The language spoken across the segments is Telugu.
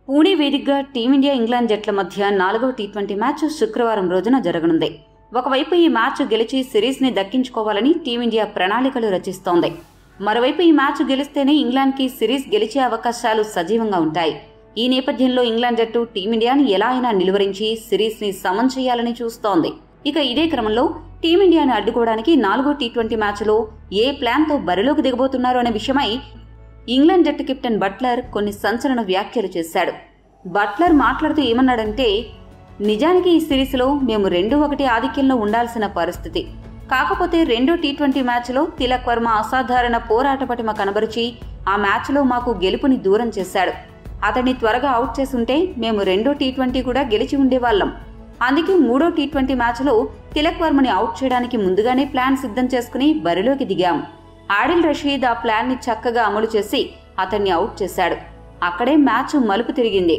పూణే వేదికగా టీమిండియా ఇంగ్లాండ్ జట్ల మధ్య 4వ టీ20 మ్యాచ్ శుక్రవారం రోజున జరగనుంది. ఒకవైపు ఈ మ్యాచ్ గెలిచి సిరీస్ని దక్కించుకోవాలని టీమిండియా ప్రణాళికలు రచిస్తోంది. మరోవైపు ఈ మ్యాచ్ గెలిస్తేనే ఇంగ్లాండ్కి సిరీస్ గెలిచే అవకాశాలు సజీవంగా ఉంటాయి. ఈ నేపథ్యంలో ఇంగ్లాండ్ జట్టు టీమిండియాని ఎలా అయినా నిలువరించి సిరీస్ని సమం చేయాలని చూస్తోంది. ఇక ఇదే క్రమంలో టీమిండియాని అడ్డుకోవడానికి 4వ టీ20 మ్యాచ్లో ఏ ప్లాన్తో బరిలోకి దిగబోతున్నారు అనే విషయమై ఇంగ్లాండ్ జట్టు కెప్టెన్ బట్లర్ కొన్ని సంచలన వ్యాఖ్యలు చేశాడు. బట్లర్ మాట్లాడుతూ ఏమన్నాడంటే, నిజానికి ఈ సిరీస్లో మేము 2-1 ఆధిక్యంలో ఉండాల్సిన పరిస్థితి. కాకపోతే రెండో టీ20 మ్యాచ్లో తిలక్ వర్మ అసాధారణ పోరాట పటిమ కనబరిచి ఆ మ్యాచ్లో మాకు గెలుపుని దూరం చేశాడు. అతన్ని త్వరగా అవుట్ చేసుంటే మేము రెండో టీ20 కూడా గెలిచి ఉండేవాళ్లం. అందుకే మూడో టీ20 మ్యాచ్లో తిలక్ వర్మని అవుట్ చేయడానికి ముందుగానే ప్లాన్ సిద్ధం చేసుకుని బరిలోకి దిగాం. ఆడిల్ రషీద్ ఆ ప్లాన్ ని చక్కగా అమలు చేసి అతన్ని అవుట్ చేశాడు. అక్కడే మ్యాచ్ మలుపు తిరిగింది.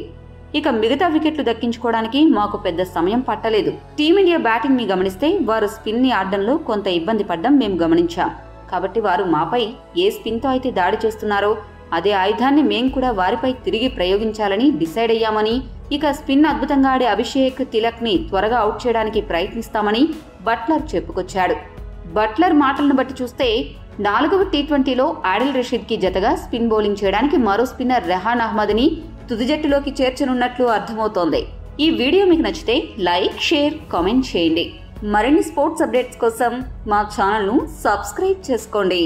ఇక మిగతా వికెట్లు దక్కించుకోవడానికి మాకు పెద్ద సమయం పట్టలేదు. టీమిండియా బ్యాటింగ్ ని గమనిస్తే వారు స్పిన్ ని ఆడడంలో కొంత ఇబ్బంది పడ్డం మేము గమనించాం. కాబట్టి వారు మాపై ఏ స్పిన్ తో అయితే దాడి చేస్తున్నారో అదే ఆయుధాన్ని మేం కూడా వారిపై తిరిగి ప్రయోగించాలని డిసైడ్ అయ్యామని, ఇక స్పిన్ అద్భుతంగా ఆడే అభిషేక్ తిలక్ ని త్వరగా అవుట్ చేయడానికి ప్రయత్నిస్తామని బట్లర్ చెప్పుకొచ్చాడు. బట్లర్ మాటలను బట్టి చూస్తే 4వ టీ20లో ఆడిల్ రషీద్ కి జతగా స్పిన్ బౌలింగ్ చేయడానికి మరో స్పిన్నర్ రెహాన్ అహ్మద్ ని తుది జట్టులోకి చేర్చనున్నట్లు అర్థమవుతోంది. ఈ వీడియో మీకు నచ్చితే లైక్, షేర్, కామెంట్ చేయండి. మరిన్ని స్పోర్ట్స్ అప్డేట్స్ కోసం మా ఛానల్ ను సబ్స్క్రైబ్ చేసుకోండి.